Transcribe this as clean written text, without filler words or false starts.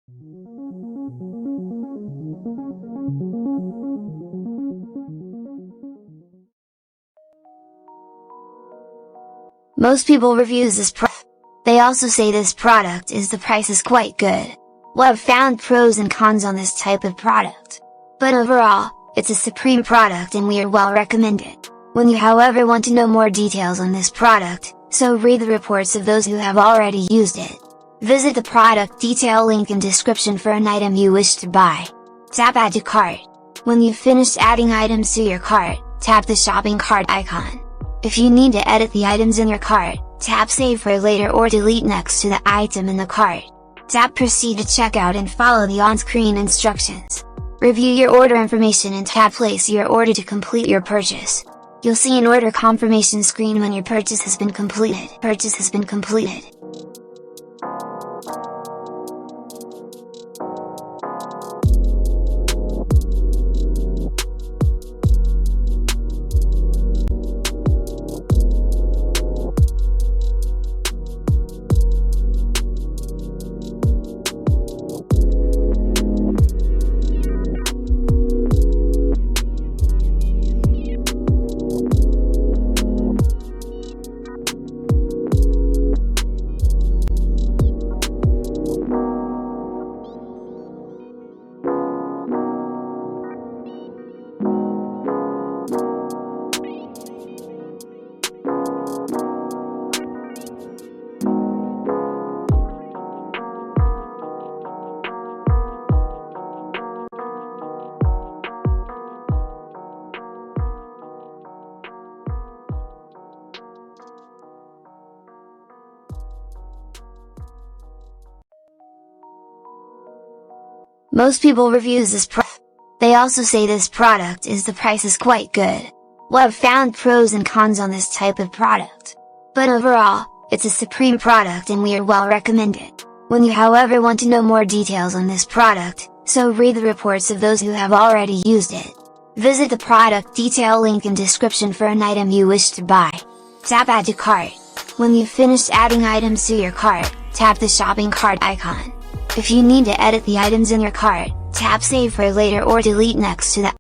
Most people reviews this product. They also say this product is the price is quite good. Well, I've found pros and cons on this type of product. But overall, it's a supreme product and we are well recommended. When you however want to know more details on this product, so read the reports of those who have already used it. Visit the product detail link in description for an item you wish to buy. Tap Add to Cart. When you've finished adding items to your cart, tap the shopping cart icon. If you need to edit the items in your cart, tap Save for later or delete next to the item in the cart. Tap Proceed to checkout and follow the on-screen instructions. Review your order information and tap Place your order to complete your purchase. You'll see an order confirmation screen when your purchase has been completed. Most people reviews this product. They also say this product is the price is quite good. Well, I've found pros and cons on this type of product. But overall, it's a supreme product and we are well recommended. When you however want to know more details on this product, so read the reports of those who have already used it. Visit the product detail link in description for an item you wish to buy. Tap Add to Cart. When you've finished adding items to your cart, tap the shopping cart icon. If you need to edit the items in your cart, tap Save for later or delete next to the